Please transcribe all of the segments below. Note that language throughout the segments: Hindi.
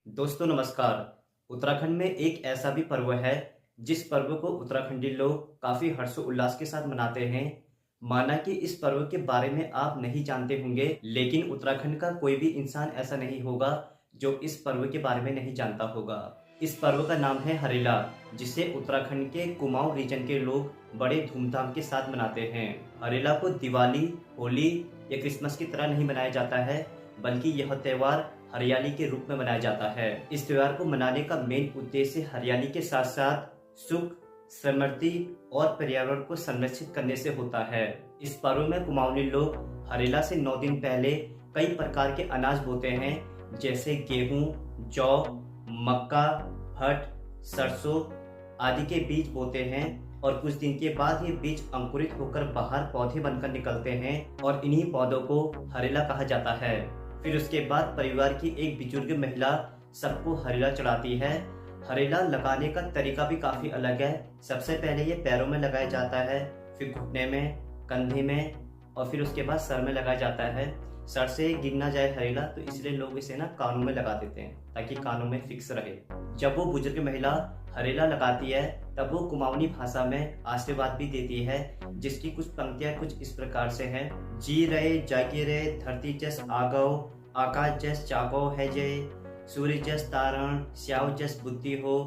दोस्तों नमस्कार। उत्तराखंड में एक ऐसा भी पर्व है जिस पर्व को उत्तराखंडी लोग काफ़ी हर्षोल्लास के साथ मनाते हैं। माना कि इस पर्व के बारे में आप नहीं जानते होंगे, लेकिन उत्तराखंड का कोई भी इंसान ऐसा नहीं होगा जो इस पर्व के बारे में नहीं जानता होगा। इस पर्व का नाम है हरेला, जिसे उत्तराखंड के कुमाऊं रीजन के लोग बड़े धूमधाम के साथ मनाते हैं। हरेला को दिवाली, होली या क्रिसमस की तरह नहीं मनाया जाता है, बल्कि यह त्योहार हरियाली के रूप में मनाया जाता है। इस त्योहार को मनाने का मेन उद्देश्य हरियाली के साथ साथ सुख, समृद्धि और पर्यावरण को संरक्षित करने से होता है। इस पर्व में कुमाऊनी लोग हरेला से 9 दिन पहले कई प्रकार के अनाज बोते हैं, जैसे गेहूं, जौ, मक्का, भट, सरसों आदि के बीज बोते हैं और कुछ दिन के बाद ये बीज अंकुरित होकर बाहर पौधे बनकर निकलते हैं और इन्हीं पौधों को हरेला कहा जाता है। फिर उसके बाद परिवार की एक बुजुर्ग महिला सबको हरेला चढ़ाती है। हरेला लगाने का तरीका भी काफी अलग है। सबसे पहले ये पैरों में लगाया जाता है, फिर घुटने में, कंधे में और फिर उसके बाद सर में लगाया जाता है। सर से गिर ना जाए हरेला, तो इसलिए लोग इसे ना कानों में लगा देते हैं ताकि कानों में फिक्स रहे। जब वो बुजुर्ग महिला हरेला लगाती है तब वो कुमाऊनी भाषा में आशीर्वाद भी देती है, जिसकी कुछ पंक्तियां कुछ इस प्रकार से हैं। जी रहे जागे रहे, धरती जस आगो, आकाश जस जागो है जय, सूर्य जस तारण, स्याव जस बुद्धि हो,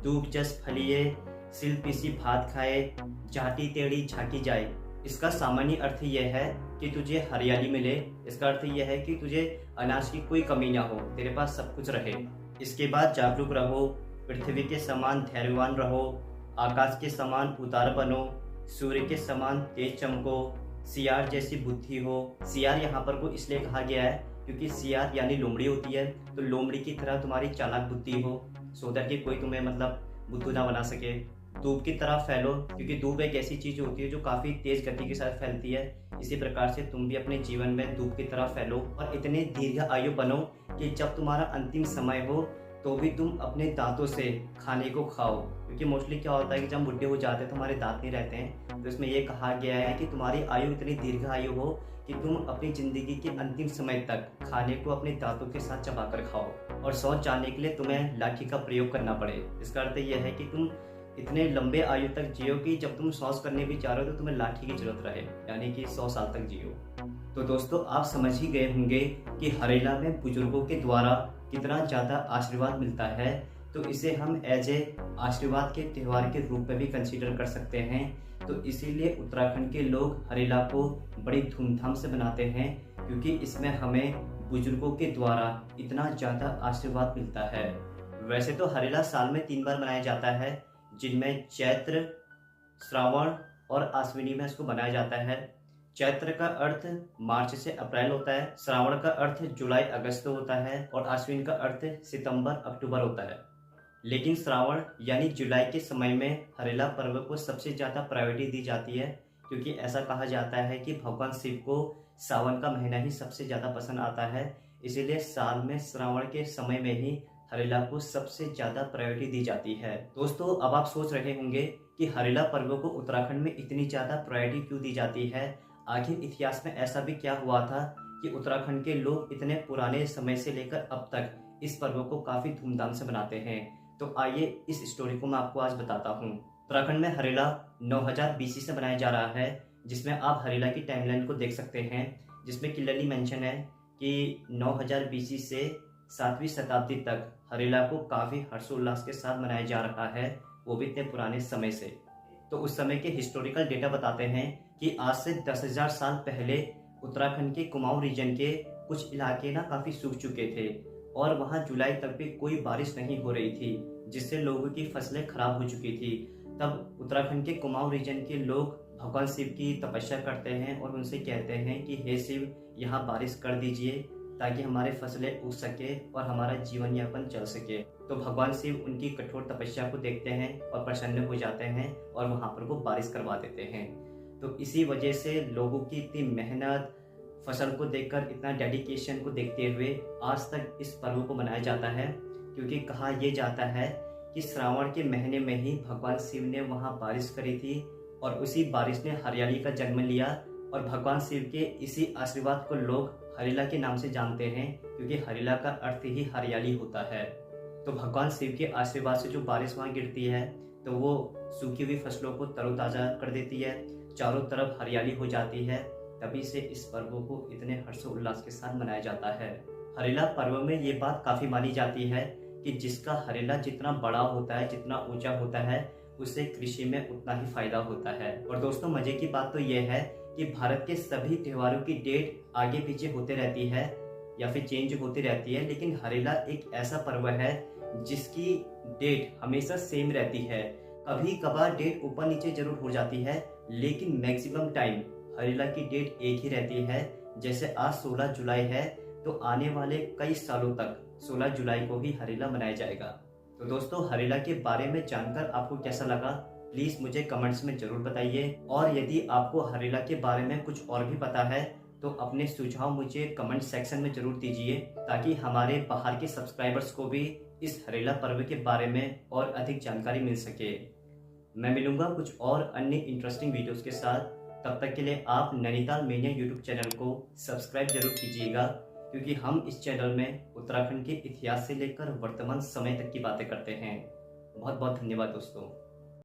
दूब जस फलिए, सिल पीसी भात खाए, झाटी टेढ़ी झाकी जाए। इसका सामान्य अर्थ यह है कि तुझे हरियाली मिले। इसका अर्थ यह है कि तुझे अनाज की कोई कमी ना हो, तेरे पास सब कुछ रहे। इसके बाद जागरूक रहो, पृथ्वी के समान धैर्यवान रहो, आकाश के समान उदार बनो, सूर्य के समान तेज चमको, सियार जैसी बुद्धि हो। सियार यहाँ पर को इसलिए कहा गया है क्योंकि सियार यानी लोमड़ी होती है, तो लोमड़ी की तरह तुम्हारी चालाक बुद्धि हो, सो दैट कि कोई तुम्हें बुद्धू ना बना सके। धूप की तरह फैलो, क्योंकि धूप एक ऐसी चीज होती है जो काफी तेज गति के साथ फैलती है। इसी प्रकार से तुम भी अपने जीवन में धूप की तरह फैलो और इतने दीर्घ आयु बनो कि जब तुम्हारा अंतिम समय हो तो भी तुम अपने दांतों से खाने को खाओ। क्योंकि मोस्टली क्या होता है कि जब बुढ़े हो जाते हैं तो हमारे दांत नहीं रहते हैं, तो इसमें यह कहा गया है कि तुम्हारी आयु इतनी दीर्घ आयु हो कि तुम अपनी जिंदगी के अंतिम समय तक खाने को अपने दांतों के साथ चबाकर खाओ और शौच जाने के लिए तुम्हें लाठी का प्रयोग करना पड़े। इसका अर्थ यह है कि तुम इतने लंबे आयु तक जियो कि जब तुम शौच करने भी जा रहे हो तो तुम्हें लाठी की जरूरत रहे, यानी कि 100 साल तक जियो। तो दोस्तों आप समझ ही गए होंगे कि हरेला में बुजुर्गों के द्वारा कितना ज्यादा आशीर्वाद मिलता है, तो इसे हम एज ए आशीर्वाद के त्यौहार के रूप में भी कंसीडर कर सकते हैं। तो इसीलिए उत्तराखंड के लोग हरेला को बड़ी धूमधाम से मनाते हैं, क्योंकि इसमें हमें बुजुर्गों के द्वारा इतना ज्यादा आशीर्वाद मिलता है। वैसे तो हरेला साल में 3 बार मनाया जाता है, जिनमें चैत्र, श्रावण और आश्विनी में इसको मनाया जाता है। चैत्र का अर्थ मार्च से अप्रैल होता है, श्रावण का अर्थ जुलाई अगस्त होता है और आश्विन का अर्थ सितंबर अक्टूबर होता है। लेकिन श्रावण यानी जुलाई के समय में हरेला पर्व को सबसे ज़्यादा प्रायोरिटी दी जाती है, क्योंकि ऐसा कहा जाता है कि भगवान शिव को सावन का महीना ही सबसे ज़्यादा पसंद आता है। इसीलिए साल में श्रावण के समय में ही हरेला को सबसे ज्यादा प्रायोरिटी दी जाती है। दोस्तों अब आप सोच रहे होंगे कि हरेला पर्व को उत्तराखंड में इतनी ज्यादा प्रायोरिटी क्यों दी जाती है। आखिर इतिहास में ऐसा भी क्या हुआ था कि उत्तराखंड के लोग इतने पुराने समय से लेकर अब तक इस पर्व को काफी धूमधाम से मनाते हैं। तो आइए इस स्टोरी को मैं आपको आज बताता हूँ। उत्तराखंड में हरेला 9000 BC से मनाया जा रहा है, जिसमें आप हरेला की टाइमलाइन को देख सकते हैं, जिसमें क्लियरली मेंशन है कि 9000 BC से 7वीं शताब्दी तक हरेला को काफी हर्षोल्लास के साथ मनाया जा रहा है, वो भी इतने पुराने समय से। तो उस समय के हिस्टोरिकल डेटा बताते हैं कि आज से 10,000 साल पहले उत्तराखंड के कुमाऊं रीजन के कुछ इलाके ना काफी सूख चुके थे और वहां जुलाई तक भी कोई बारिश नहीं हो रही थी, जिससे लोगों की फसलें खराब हो चुकी थी। तब उत्तराखंड के कुमाऊं रीजन के लोग भगवान शिव की तपस्या करते हैं और उनसे कहते हैं कि हे शिव, यहाँ बारिश कर दीजिए ताकि हमारे फसलें उग सके और हमारा जीवन यापन चल सके। तो भगवान शिव उनकी कठोर तपस्या को देखते हैं और प्रसन्न हो जाते हैं और वहां पर वो बारिश करवा देते हैं। तो इसी वजह से लोगों की इतनी मेहनत, फसल को देखकर इतना डेडिकेशन को देखते हुए आज तक इस पर्व को मनाया जाता है, क्योंकि कहा यह जाता है कि श्रावण के महीने में ही भगवान शिव ने वहाँ बारिश करी थी और उसी बारिश ने हरियाली का जन्म लिया और भगवान शिव के इसी आशीर्वाद को लोग हरेला के नाम से जानते हैं, क्योंकि हरेला का अर्थ ही हरियाली होता है। तो भगवान शिव के आशीर्वाद से जो बारिश वहाँ गिरती है तो वो सूखी हुई फसलों को तरोताज़ा कर देती है, चारों तरफ हरियाली हो जाती है। तभी से इस पर्व को इतने हर्षोल्लास के साथ मनाया जाता है। हरेला पर्व में ये बात काफ़ी मानी जाती है कि जिसका हरेला जितना बड़ा होता है, जितना ऊंचा होता है, उसे कृषि में उतना ही फायदा होता है। और दोस्तों मजे की बात तो यह है कि भारत के सभी त्योहारों की डेट आगे पीछे होते रहती है या फिर चेंज होती रहती है, लेकिन हरेला एक ऐसा पर्व है जिसकी डेट हमेशा सेम रहती है। कभी कभार डेट ऊपर नीचे जरूर हो जाती है, लेकिन मैक्सिमम टाइम हरेला की डेट एक ही रहती है। जैसे आज 16 जुलाई है तो आने वाले कई सालों तक 16 जुलाई को ही हरेला मनाया जाएगा। तो दोस्तों हरेला के बारे में जानकर आपको कैसा लगा, प्लीज़ मुझे कमेंट्स में ज़रूर बताइए। और यदि आपको हरेला के बारे में कुछ और भी पता है तो अपने सुझाव मुझे कमेंट सेक्शन में ज़रूर दीजिए, ताकि हमारे बाहर के सब्सक्राइबर्स को भी इस हरेला पर्व के बारे में और अधिक जानकारी मिल सके। मैं मिलूंगा कुछ और अन्य इंटरेस्टिंग वीडियोस के साथ। तब तक के लिए आप नैनीताल मेनिया यूट्यूब चैनल को सब्सक्राइब जरूर कीजिएगा, क्योंकि हम इस चैनल में उत्तराखंड के इतिहास से लेकर वर्तमान समय तक की बातें करते हैं। बहुत बहुत धन्यवाद दोस्तों।